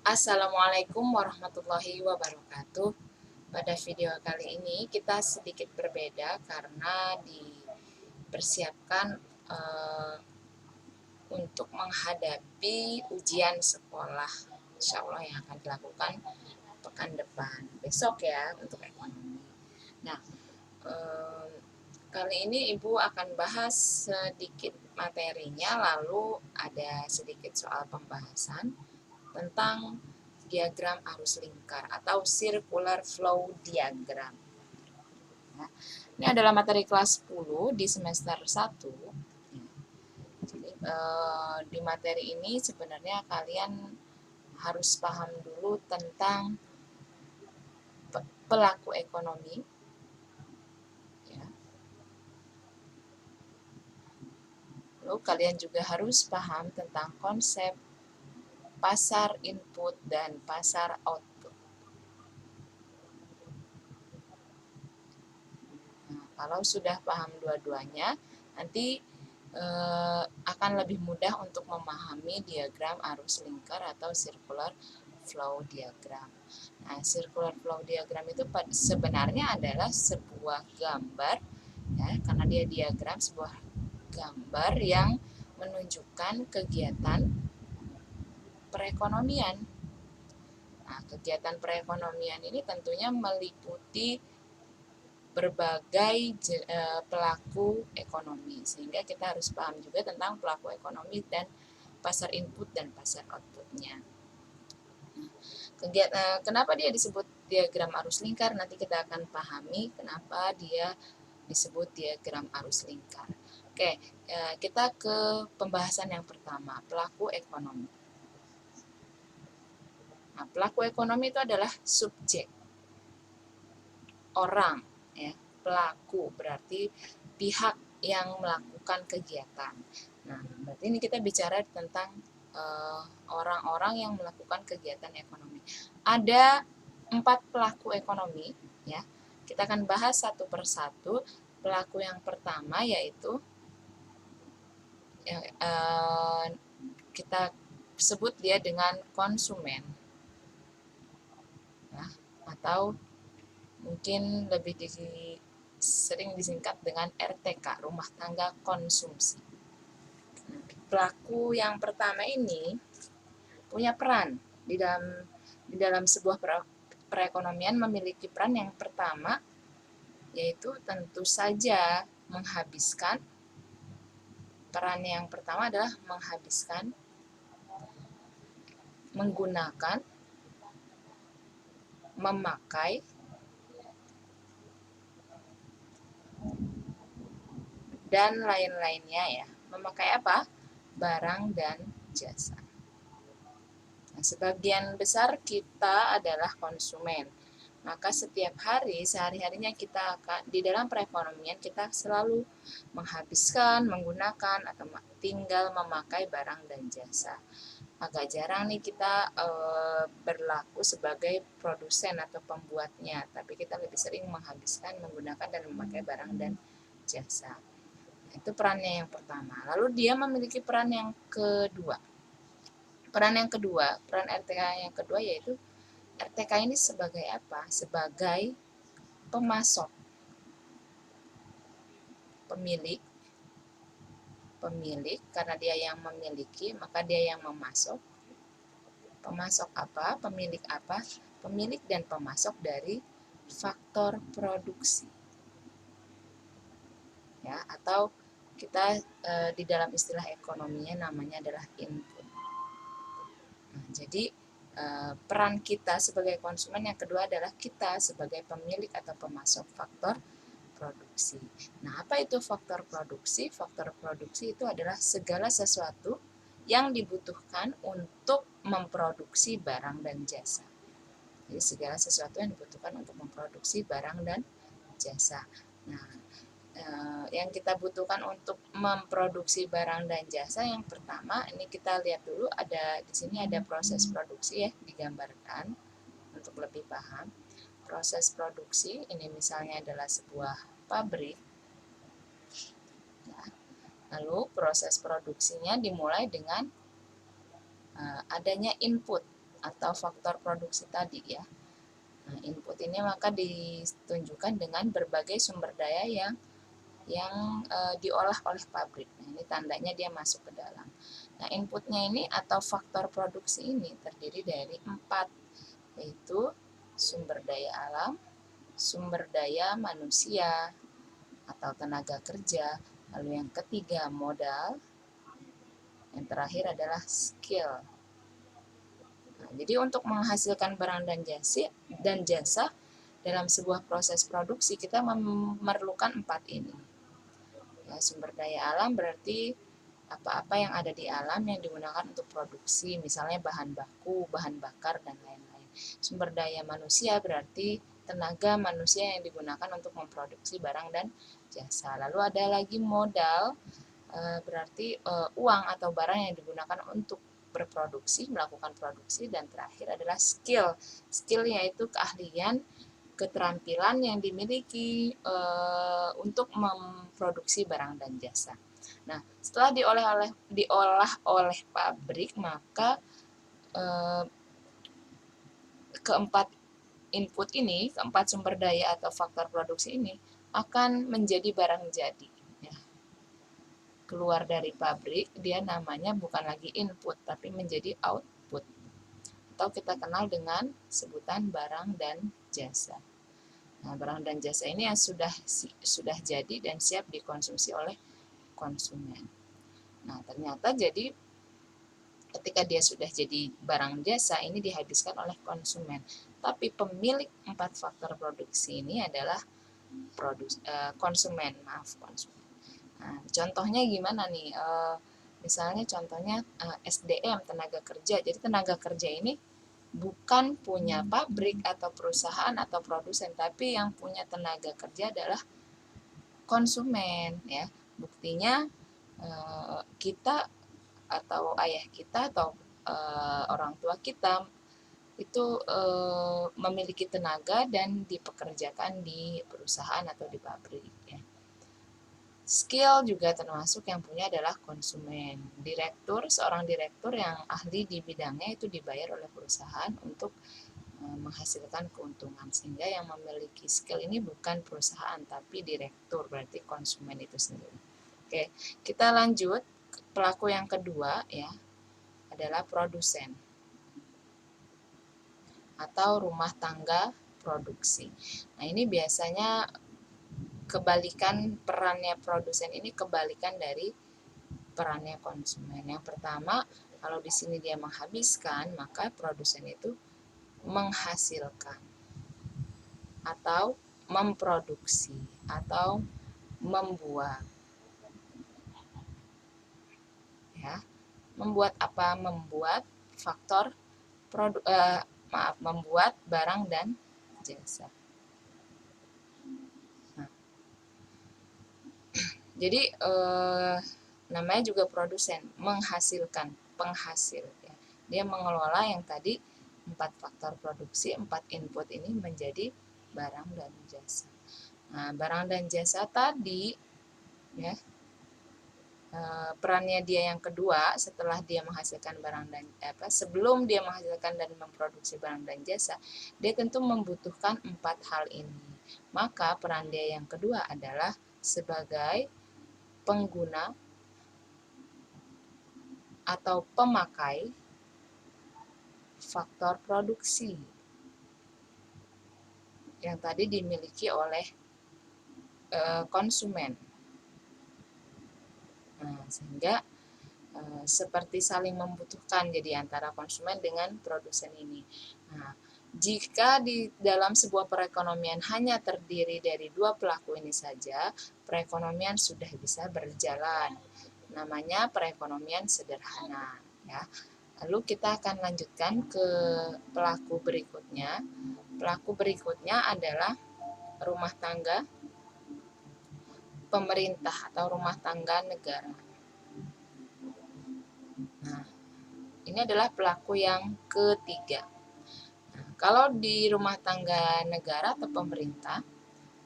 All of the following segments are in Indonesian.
Assalamualaikum warahmatullahi wabarakatuh. Pada video kali ini kita sedikit berbeda karena dipersiapkan untuk menghadapi ujian sekolah, insya Allah yang akan dilakukan pekan depan, besok ya, untuk ekonomi. Nah, kali ini Ibu akan bahas sedikit materinya, lalu ada sedikit soal pembahasan tentang diagram arus lingkar atau circular flow diagram. Nah, ini adalah materi kelas 10 di semester 1. Jadi, di materi ini sebenarnya kalian harus paham dulu tentang pelaku ekonomi. Ya. Lalu kalian juga harus paham tentang konsep pasar input dan pasar output. Nah, kalau sudah paham dua-duanya, nanti akan lebih mudah untuk memahami diagram arus lingkar atau circular flow diagram. Nah, circular flow diagram itu sebenarnya adalah sebuah gambar, ya, karena dia diagram, sebuah gambar yang menunjukkan kegiatan perekonomian. Nah, kegiatan perekonomian ini tentunya meliputi berbagai pelaku ekonomi, sehingga kita harus paham juga tentang pelaku ekonomi dan pasar input dan pasar outputnya. Kenapa dia disebut diagram arus lingkar? Nanti kita akan pahami kenapa dia disebut diagram arus lingkar. Oke, kita ke pembahasan yang pertama, pelaku ekonomi. Nah, pelaku ekonomi itu adalah subjek, orang, ya, pelaku berarti pihak yang melakukan kegiatan. Nah, berarti ini kita bicara tentang orang-orang yang melakukan kegiatan ekonomi. Ada 4 pelaku ekonomi, ya. Kita akan bahas satu persatu. Pelaku yang pertama yaitu kita sebut dia dengan konsumen, ya, atau mungkin lebih sering disingkat dengan RTK, rumah tangga konsumsi. Pelaku yang pertama ini punya peran di dalam sebuah perekonomian, memiliki peran yang pertama, yaitu tentu saja menghabiskan. Peran yang pertama adalah menghabiskan, menggunakan, memakai, dan lain-lainnya, ya. Memakai apa? Barang dan jasa. Nah, sebagian besar kita adalah konsumen. Maka setiap hari, sehari-harinya kita akan di dalam perekonomian kita selalu menghabiskan, menggunakan, atau tinggal memakai barang dan jasa. Agak jarang nih kita berlaku sebagai produsen atau pembuatnya, tapi kita lebih sering menghabiskan, menggunakan, dan memakai barang dan jasa. Itu perannya yang pertama. Lalu dia memiliki peran yang kedua. Peran RTK yang kedua yaitu RTK ini sebagai apa? Sebagai pemasok, pemilik, karena dia yang memiliki, maka dia yang memasok. Pemasok apa? Pemilik apa? Pemilik dan pemasok dari faktor produksi, ya, atau kita di dalam istilah ekonominya namanya adalah input. Nah, jadi peran kita sebagai konsumen yang kedua adalah kita sebagai pemilik atau pemasok faktor produksi. Nah, apa itu faktor produksi? Faktor produksi itu adalah segala sesuatu yang dibutuhkan untuk memproduksi barang dan jasa. Jadi segala sesuatu yang dibutuhkan untuk memproduksi barang dan jasa. Nah, yang kita butuhkan untuk memproduksi barang dan jasa yang pertama, ini kita lihat dulu, ada di sini ada proses produksi, ya, digambarkan untuk lebih paham. Proses produksi ini misalnya adalah sebuah pabrik. Ya. Lalu proses produksinya dimulai dengan adanya input. atau faktor produksi tadi ya. Nah, input ini maka ditunjukkan dengan berbagai sumber daya yang diolah oleh pabrik. Nah, ini tandanya dia masuk ke dalam. Nah, inputnya ini atau faktor produksi ini terdiri dari 4, yaitu sumber daya alam, sumber daya manusia atau tenaga kerja, lalu yang ketiga modal, yang terakhir adalah skill. Nah, jadi untuk menghasilkan barang dan jasa dalam sebuah proses produksi kita memerlukan 4 ini. Ya, sumber daya alam berarti apa-apa yang ada di alam yang digunakan untuk produksi, misalnya bahan baku, bahan bakar, dan lain-lain. Sumber daya manusia berarti tenaga manusia yang digunakan untuk memproduksi barang dan jasa. Lalu ada lagi modal, berarti uang atau barang yang digunakan untuk berproduksi, melakukan produksi, dan terakhir adalah skill. Skill yaitu keahlian, keterampilan yang dimiliki untuk memproduksi barang dan jasa. Nah, setelah diolah oleh pabrik, maka keempat input ini, keempat sumber daya atau faktor produksi ini akan menjadi barang jadi. Ya. Keluar dari pabrik, dia namanya bukan lagi input, tapi menjadi output. Atau kita kenal dengan sebutan barang dan jasa. Nah, barang dan jasa ini yang sudah jadi dan siap dikonsumsi oleh konsumen. Nah, ternyata jadi ketika dia sudah jadi barang jasa ini dihabiskan oleh konsumen. Tapi pemilik 4 faktor produksi ini adalah konsumen. Nah, contohnya gimana nih? Misalnya contohnya SDM, tenaga kerja. Jadi tenaga kerja ini bukan punya pabrik atau perusahaan atau produsen, tapi yang punya tenaga kerja adalah konsumen ya. Buktinya kita atau ayah kita atau orang tua kita itu memiliki tenaga dan dipekerjakan di perusahaan atau di pabrik ya. Skill juga termasuk yang punya adalah konsumen. Seorang direktur yang ahli di bidangnya itu dibayar oleh perusahaan untuk menghasilkan keuntungan, sehingga yang memiliki skill ini bukan perusahaan tapi direktur, berarti konsumen itu sendiri. Oke, kita lanjut. Pelaku yang kedua ya adalah produsen atau rumah tangga produksi. Nah, ini biasanya kebalikan perannya produsen ini kebalikan dari perannya konsumen. Yang pertama, kalau di sini dia menghabiskan, maka produsen itu menghasilkan atau memproduksi atau membuat. Ya. Membuat apa? Membuat faktor membuat barang dan jasa. Nah, jadi namanya juga produsen, menghasilkan, penghasil ya. Dia mengelola yang tadi 4 faktor produksi, 4 input ini menjadi barang dan jasa. Nah, barang dan jasa tadi ya, perannya dia yang kedua setelah dia menghasilkan sebelum dia menghasilkan dan memproduksi barang dan jasa, dia tentu membutuhkan 4 hal ini. Maka peran dia yang kedua adalah sebagai pengguna atau pemakai faktor produksi yang tadi dimiliki oleh konsumen. Nah, sehingga seperti saling membutuhkan jadi antara konsumen dengan produsen ini. Nah, jika di dalam sebuah perekonomian hanya terdiri dari 2 pelaku ini saja, perekonomian sudah bisa berjalan. Namanya perekonomian sederhana ya. Lalu kita akan lanjutkan ke pelaku berikutnya. Pelaku berikutnya adalah rumah tangga pemerintah atau rumah tangga negara. Nah, ini adalah pelaku yang ketiga. Nah, kalau di rumah tangga negara atau pemerintah,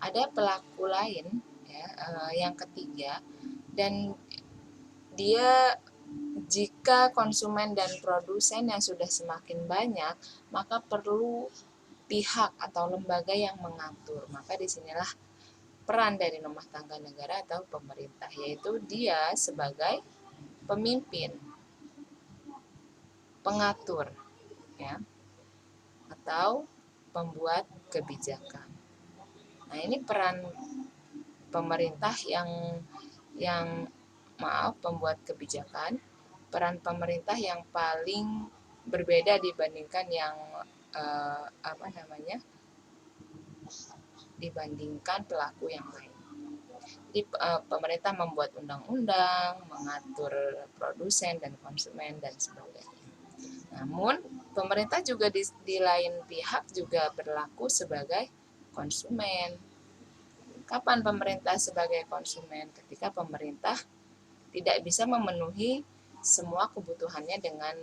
ada pelaku lain ya, yang ketiga, dan dia jika konsumen dan produsen yang sudah semakin banyak, maka perlu pihak atau lembaga yang mengatur. Maka disinilah peran dari rumah tangga negara atau pemerintah, yaitu dia sebagai pemimpin, pengatur, ya, atau pembuat kebijakan. Nah, ini peran pemerintah pembuat kebijakan, peran pemerintah yang paling berbeda dibandingkan yang dibandingkan pelaku yang lain. Jadi pemerintah membuat undang-undang, mengatur produsen dan konsumen dan sebagainya. Namun pemerintah juga di lain pihak juga berlaku sebagai konsumen. Kapan pemerintah sebagai konsumen? Ketika pemerintah tidak bisa memenuhi semua kebutuhannya dengan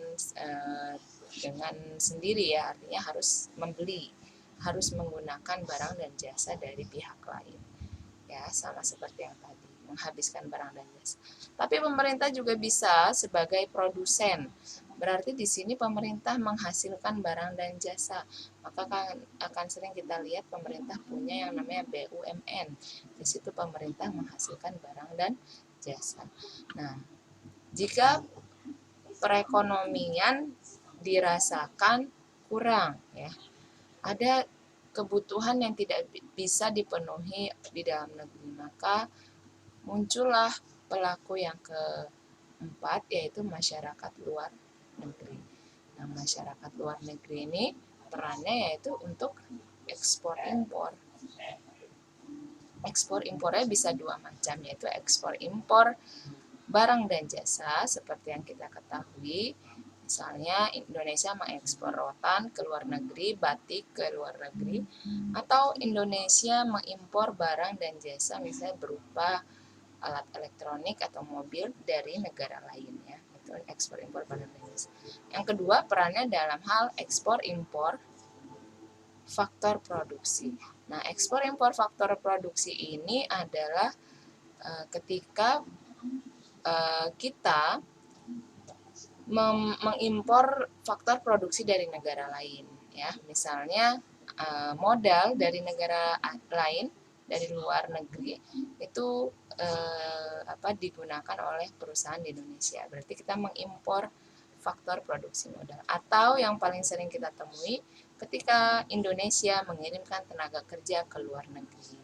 sendiri, ya, artinya harus membeli, harus menggunakan barang dan jasa dari pihak lain, ya, sama seperti yang tadi, menghabiskan barang dan jasa. Tapi pemerintah juga bisa sebagai produsen, berarti di sini pemerintah menghasilkan barang dan jasa, maka akan sering kita lihat pemerintah punya yang namanya BUMN. Di situ pemerintah menghasilkan barang dan jasa. Nah, jika perekonomian dirasakan kurang, ya, ada kebutuhan yang tidak bisa dipenuhi di dalam negeri, maka muncullah pelaku yang keempat, yaitu masyarakat luar negeri. Nah, masyarakat luar negeri ini perannya yaitu untuk ekspor impor. Ekspor impornya bisa dua macam, yaitu ekspor impor barang dan jasa seperti yang kita ketahui. Misalnya Indonesia mengekspor rotan ke luar negeri, batik ke luar negeri, atau Indonesia mengimpor barang dan jasa misalnya berupa alat elektronik atau mobil dari negara lain, ya. Itu ekspor impor barang dan jasa. Yang kedua, perannya dalam hal ekspor impor faktor produksi. Nah, ekspor impor faktor produksi ini adalah ketika kita mengimpor faktor produksi dari negara lain, ya. Misalnya modal dari negara lain, dari luar negeri itu digunakan oleh perusahaan di Indonesia. Berarti kita mengimpor faktor produksi modal. Atau yang paling sering kita temui ketika Indonesia mengirimkan tenaga kerja ke luar negeri.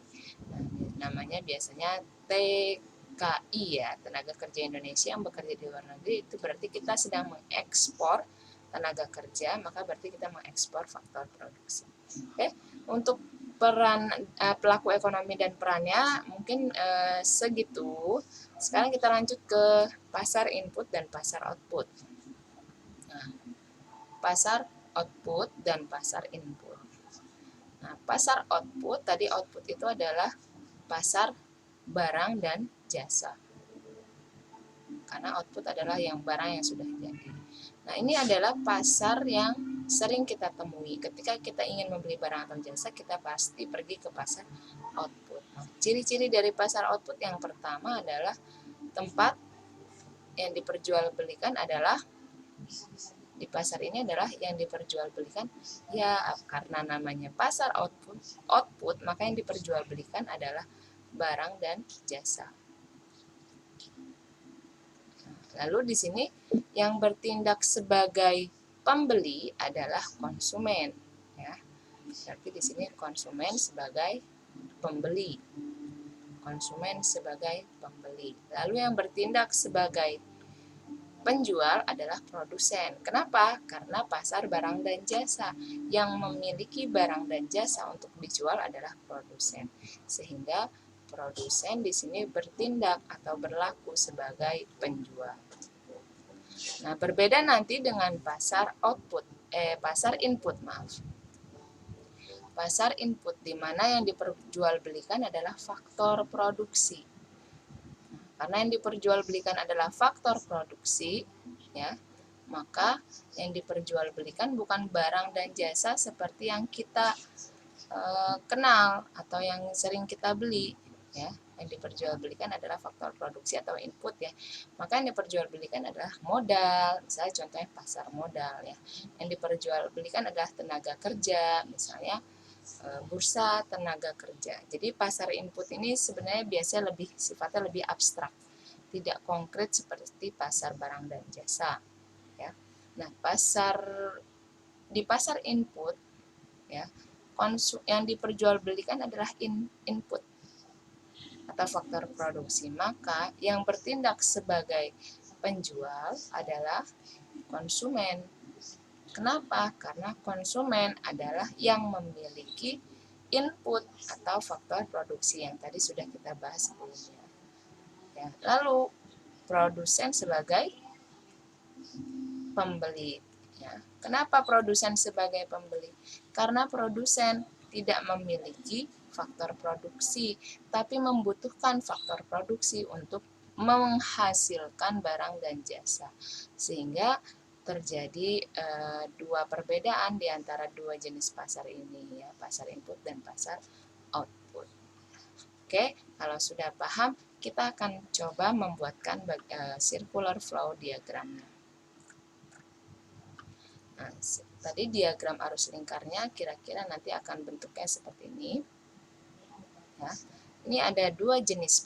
Nah, namanya biasanya TKI, ya, tenaga kerja Indonesia yang bekerja di luar negeri. Itu berarti kita sedang mengekspor tenaga kerja, maka berarti kita mengekspor faktor produksi. Oke, untuk peran pelaku ekonomi dan perannya mungkin segitu. Sekarang kita lanjut ke pasar input dan pasar output. Nah, pasar output dan pasar input. Nah, pasar output, tadi output itu adalah pasar barang dan jasa. Karena output adalah yang barang yang sudah jadi. Nah, ini adalah pasar yang sering kita temui. Ketika kita ingin membeli barang atau jasa, kita pasti pergi ke pasar output. Nah, ciri-ciri dari pasar output yang pertama adalah tempat yang diperjualbelikan adalah di pasar ini adalah yang diperjualbelikan, ya, karena namanya pasar output, maka yang diperjualbelikan adalah barang dan jasa. Lalu di sini yang bertindak sebagai pembeli adalah konsumen, ya. Berarti di sini konsumen sebagai pembeli. Konsumen sebagai pembeli. Lalu yang bertindak sebagai penjual adalah produsen. Kenapa? Karena pasar barang dan jasa. Yang memiliki barang dan jasa untuk dijual adalah produsen. Sehingga produsen di sini bertindak atau berlaku sebagai penjual. Nah, berbeda nanti dengan pasar input, maaf. Pasar input di mana yang diperjualbelikan adalah faktor produksi. Karena yang diperjualbelikan adalah faktor produksi, ya, maka yang diperjualbelikan bukan barang dan jasa seperti yang kita kenal atau yang sering kita beli, ya. Yang diperjualbelikan adalah faktor produksi atau input ya. Maka yang diperjualbelikan adalah modal, misalnya contohnya pasar modal ya. Yang diperjualbelikan adalah tenaga kerja, misalnya bursa tenaga kerja. Jadi pasar input ini sebenarnya biasanya sifatnya lebih abstrak, tidak konkret seperti pasar barang dan jasa ya. Nah, di pasar input ya, yang diperjualbelikan adalah input atau faktor produksi. Maka yang bertindak sebagai penjual adalah konsumen. Kenapa? Karena konsumen adalah yang memiliki input atau faktor produksi yang tadi sudah kita bahas sebelumnya. Ya, lalu produsen sebagai pembeli. Ya. Kenapa produsen sebagai pembeli? Karena produsen tidak memiliki faktor produksi, tapi membutuhkan faktor produksi untuk menghasilkan barang dan jasa. Sehingga terjadi dua perbedaan di antara dua jenis pasar ini, ya, pasar input dan pasar output. Oke, kalau sudah paham, kita akan coba membuatkan circular flow diagramnya. Nah, tadi diagram arus lingkarnya kira-kira nanti akan bentuknya seperti ini. Ya. Ini ada dua jenis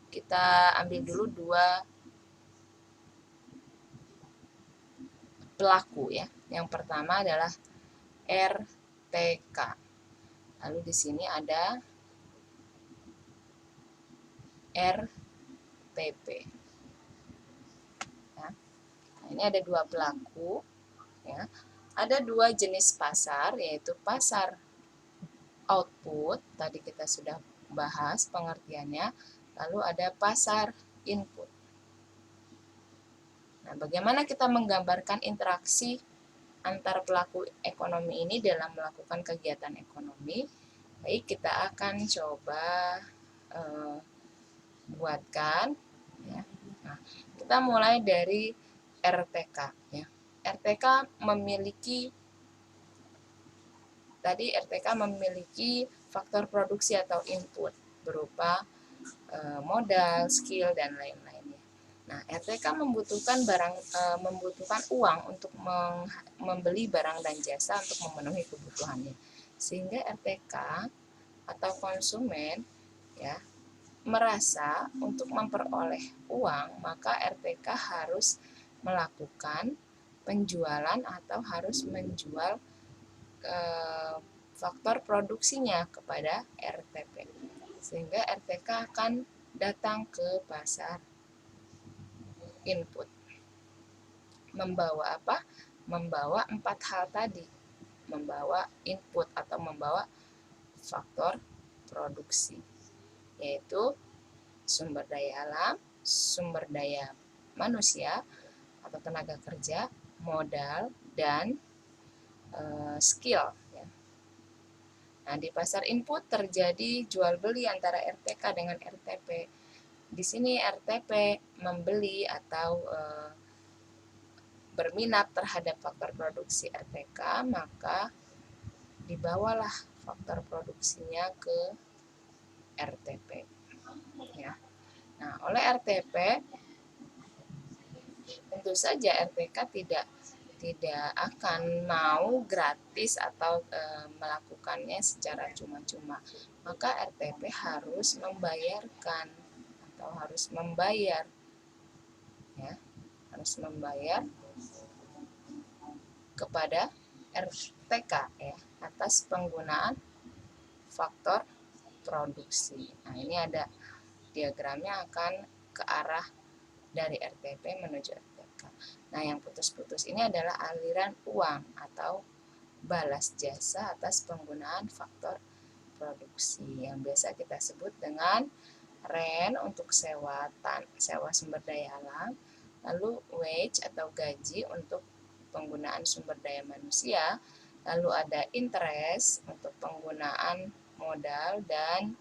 kita ambil dulu dua pelaku ya. Yang pertama adalah RTK. Lalu di sini ada RTP. Ya. Nah, ini ada dua pelaku ya. Ada dua jenis pasar, yaitu pasar output, tadi kita sudah bahas pengertiannya, lalu ada pasar input. Nah, bagaimana kita menggambarkan interaksi antar pelaku ekonomi ini dalam melakukan kegiatan ekonomi? Baik, kita akan coba buatkan. Ya. Nah, kita mulai dari RTK. Ya. RTK memiliki faktor produksi atau input berupa modal, skill, dan lain-lainnya. Nah, RTK membutuhkan uang untuk membeli barang dan jasa untuk memenuhi kebutuhannya. Sehingga RTK atau konsumen ya merasa untuk memperoleh uang, maka RTK harus melakukan penjualan atau harus menjual faktor produksinya kepada RTP. Sehingga RTK akan datang ke pasar input. Membawa apa? Membawa 4 hal tadi. Membawa input atau membawa faktor produksi, yaitu sumber daya alam, sumber daya manusia atau tenaga kerja, modal, dan skill. Ya. Nah, di pasar input terjadi jual beli antara RTK dengan RTP. Di sini RTP membeli atau berminat terhadap faktor produksi RTK, maka dibawalah faktor produksinya ke RTP. Ya. Nah, oleh RTP tentu saja RTK tidak akan mau gratis atau melakukannya secara cuma-cuma. Maka RTP harus membayarkan atau harus membayar kepada RTK ya atas penggunaan faktor produksi. Nah, ini ada diagramnya akan ke arah dari RTP menuju RTK. Nah, yang putus-putus ini adalah aliran uang atau balas jasa atas penggunaan faktor produksi yang biasa kita sebut dengan rent untuk sewa sumber daya alam, lalu wage atau gaji untuk penggunaan sumber daya manusia, lalu ada interest untuk penggunaan modal, dan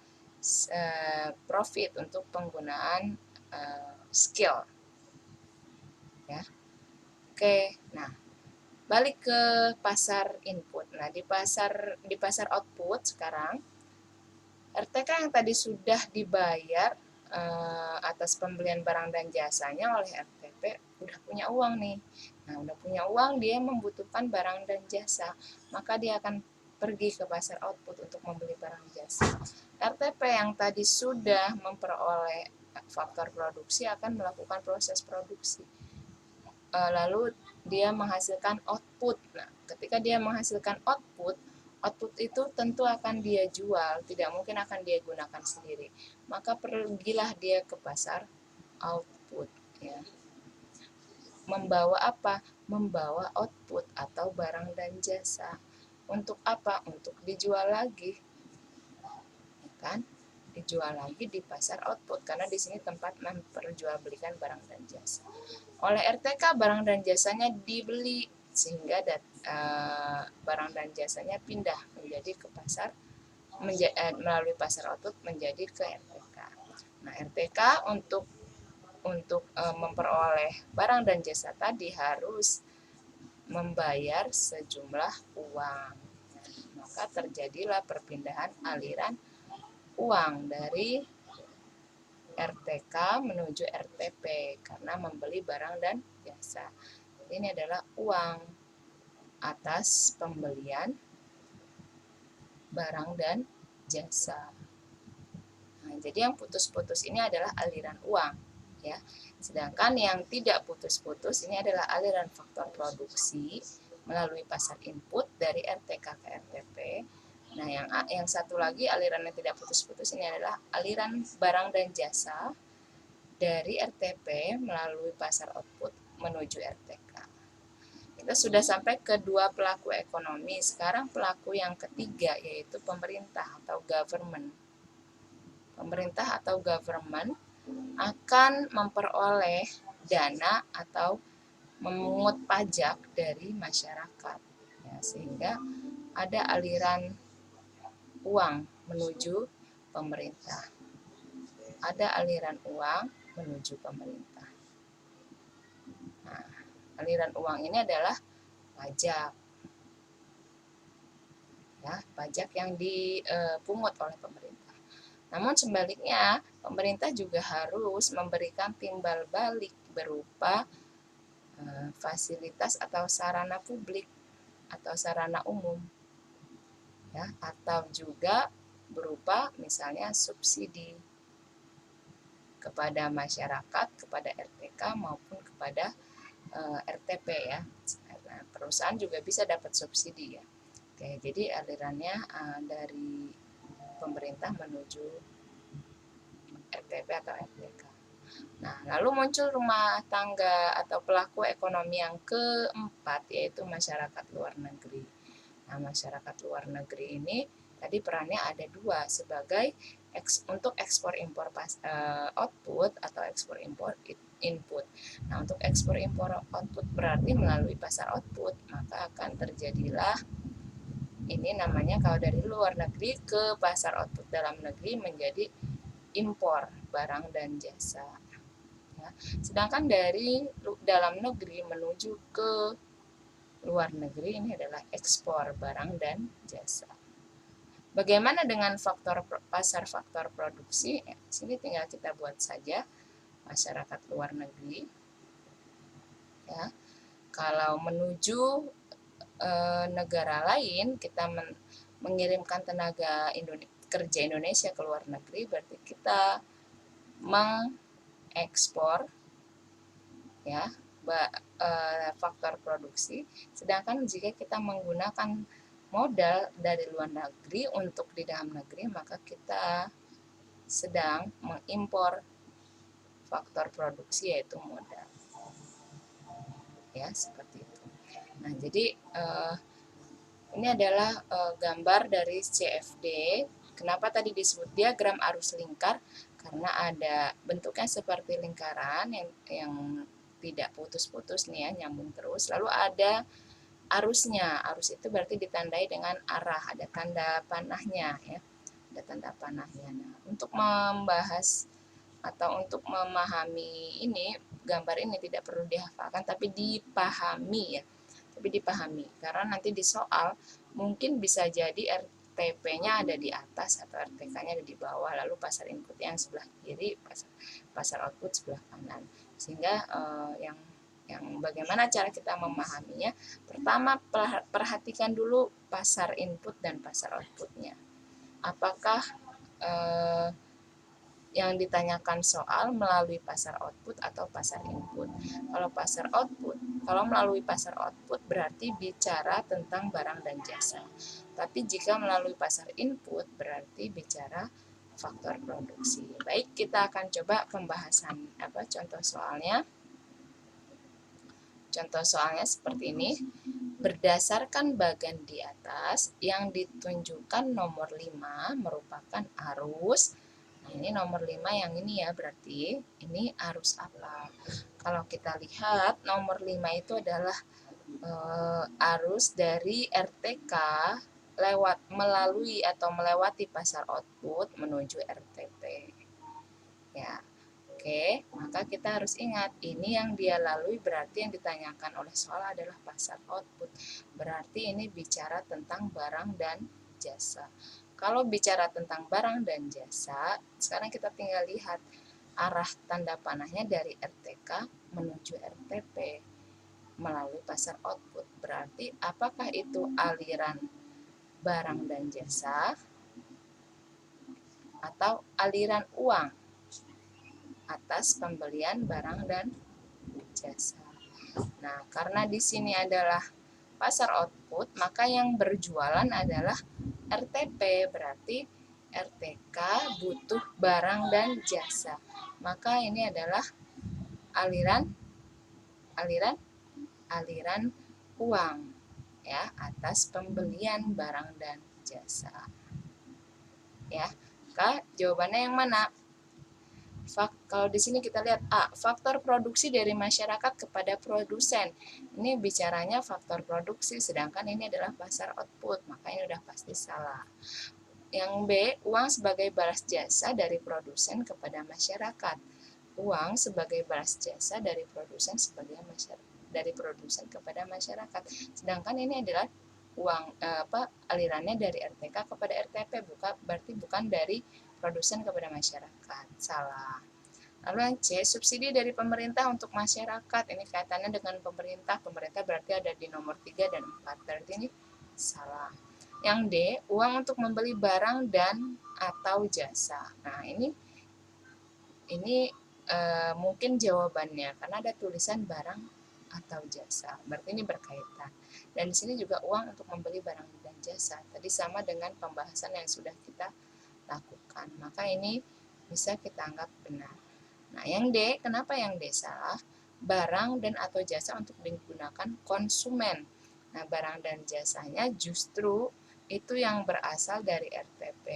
profit untuk penggunaan skill. Ya. Oke, nah balik ke pasar input. Nah, di pasar output sekarang RTK yang tadi sudah dibayar atas pembelian barang dan jasanya oleh RTP udah punya uang nih. Nah, udah punya uang, dia membutuhkan barang dan jasa, maka dia akan pergi ke pasar output untuk membeli barang jasa. RTP yang tadi sudah memperoleh faktor produksi akan melakukan proses produksi. Lalu dia menghasilkan output. Nah, ketika dia menghasilkan output, output itu tentu akan dia jual, tidak mungkin akan dia gunakan sendiri. Maka pergilah dia ke pasar output, ya. Membawa apa? Membawa output atau barang dan jasa. Untuk apa? Untuk dijual lagi, kan? Dijual lagi di pasar output, karena di sini tempat memperjualbelikan barang dan jasa. Oleh RTK barang dan jasanya dibeli, sehingga barang dan jasanya pindah menjadi ke pasar, melalui pasar output menjadi ke RTK. Nah, RTK untuk memperoleh barang dan jasa tadi harus membayar sejumlah uang. Maka terjadilah perpindahan aliran uang dari RTK menuju RTP karena membeli barang dan jasa. Ini adalah uang atas pembelian barang dan jasa. Nah, jadi yang putus-putus ini adalah aliran uang, ya. Sedangkan yang tidak putus-putus ini adalah aliran faktor produksi melalui pasar input dari RTK ke RTP. Nah, yang satu lagi aliran yang tidak putus-putus ini adalah aliran barang dan jasa dari RTP melalui pasar output menuju RTK. Kita sudah sampai ke dua pelaku ekonomi. Sekarang pelaku yang ketiga yaitu pemerintah atau government. Pemerintah atau government akan memperoleh dana atau memungut pajak dari masyarakat, ya, sehingga ada aliran uang menuju pemerintah. Ada aliran uang menuju pemerintah. Nah, aliran uang ini adalah pajak, ya, pajak yang dipungut oleh pemerintah. Namun sebaliknya, pemerintah juga harus memberikan timbal balik berupa fasilitas atau sarana publik atau sarana umum, ya, atau juga berupa misalnya subsidi kepada masyarakat, kepada RTK maupun kepada RTP, ya. Nah, perusahaan juga bisa dapat subsidi, ya. Oke, jadi alirannya dari pemerintah menuju RTP atau RTK. Nah, lalu muncul rumah tangga atau pelaku ekonomi yang keempat, yaitu masyarakat luar negeri. Nah, masyarakat luar negeri ini tadi perannya ada dua, sebagai untuk ekspor impor output atau ekspor impor input. Nah, untuk ekspor impor output berarti melalui pasar output, maka akan terjadilah ini namanya kalau dari luar negeri ke pasar output dalam negeri menjadi impor barang dan jasa. Ya. Sedangkan dari dalam negeri menuju ke luar negeri ini adalah ekspor barang dan jasa. Bagaimana dengan pasar faktor produksi? Ya, sini tinggal kita buat saja masyarakat luar negeri. Ya, kalau menuju negara lain, kita mengirimkan tenaga kerja Indonesia ke luar negeri, berarti kita mengekspor, ya, faktor produksi. Sedangkan jika kita menggunakan modal dari luar negeri untuk di dalam negeri, maka kita sedang mengimpor faktor produksi yaitu modal, ya, seperti itu. Nah, jadi ini yang gambar dari CFD. Kenapa tadi disebut diagram arus lingkar? Karena ada bentuknya seperti lingkaran yang tidak putus-putus nih, ya, nyambung terus. Lalu ada arusnya. Arus itu berarti ditandai dengan arah, ada tanda panahnya, ya. Ada tanda panahnya. Nah, untuk membahas atau untuk memahami ini, gambar ini tidak perlu dihafalkan tapi dipahami, ya. Tapi dipahami, karena nanti di soal mungkin bisa jadi RTP-nya ada di atas atau RTK-nya ada di bawah, lalu pasar input yang sebelah kiri, pasar output sebelah kanan. Sehingga yang bagaimana cara kita memahaminya? Pertama, perhatikan dulu pasar input dan pasar outputnya. Apakah yang ditanyakan soal melalui pasar output atau pasar input? Kalau melalui pasar output berarti bicara tentang barang dan jasa. Tapi jika melalui pasar input berarti bicara faktor produksi. Baik, kita akan coba pembahasan contoh soalnya. Contoh soalnya seperti ini. Berdasarkan bagan di atas yang ditunjukkan nomor 5 merupakan arus. Nah, ini nomor 5 yang ini ya, berarti ini arus apa? Kalau kita lihat nomor 5 itu adalah arus dari RTK melalui atau melewati pasar output menuju RTP. Ya. Oke, maka kita harus ingat ini yang dia lalui berarti yang ditanyakan oleh soal adalah pasar output. Berarti ini bicara tentang barang dan jasa. Kalau bicara tentang barang dan jasa, sekarang kita tinggal lihat arah tanda panahnya dari RTK menuju RTP melalui pasar output. Berarti apakah itu aliran barang dan jasa atau aliran uang atas pembelian barang dan jasa. Nah, karena di sini adalah pasar output, maka yang berjualan adalah RTP, berarti RTK butuh barang dan jasa. Maka ini adalah aliran uang ya atas pembelian barang dan jasa. Ya, maka jawabannya yang mana? Kalau di sini kita lihat A, faktor produksi dari masyarakat kepada produsen. Ini bicaranya faktor produksi, sedangkan ini adalah pasar output, maka ini udah pasti salah. Yang B, uang sebagai balas jasa dari produsen kepada masyarakat. Uang sebagai balas jasa dari produsen kepada masyarakat. Sedangkan ini adalah uang alirannya dari RTK kepada RTP, berarti bukan dari produsen kepada masyarakat. Salah. Lalu yang C, subsidi dari pemerintah untuk masyarakat. Ini kaitannya dengan pemerintah. Pemerintah berarti ada di nomor 3 dan 4. Berarti ini salah. Yang D, uang untuk membeli barang dan atau jasa. Nah, ini mungkin jawabannya karena ada tulisan barang atau jasa. Berarti ini berkaitan. Dan di sini juga uang untuk membeli barang dan jasa. Tadi sama dengan pembahasan yang sudah kita lakukan. Maka ini bisa kita anggap benar. Nah, yang D, kenapa yang D salah? Barang dan atau jasa untuk digunakan konsumen. Nah, barang dan jasanya justru itu yang berasal dari RTP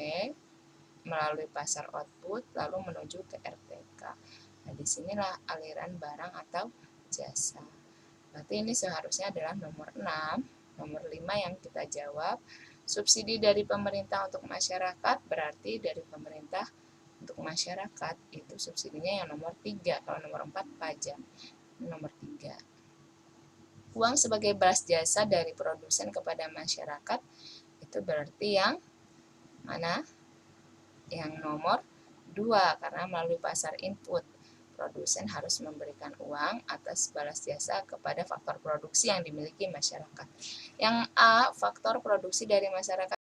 melalui pasar output lalu menuju ke RTK. Nah, disinilah aliran barang atau jasa. Berarti ini seharusnya adalah nomor 6, nomor 5 yang kita jawab. Subsidi dari pemerintah untuk masyarakat berarti dari pemerintah untuk masyarakat itu subsidinya yang nomor 3. Kalau nomor 4 pajak. Nomor 3. Uang sebagai balas jasa dari produsen kepada masyarakat itu berarti yang mana? Yang nomor 2 karena melalui pasar input. Produsen harus memberikan uang atas balas jasa kepada faktor produksi yang dimiliki masyarakat. Yang A, faktor produksi dari masyarakat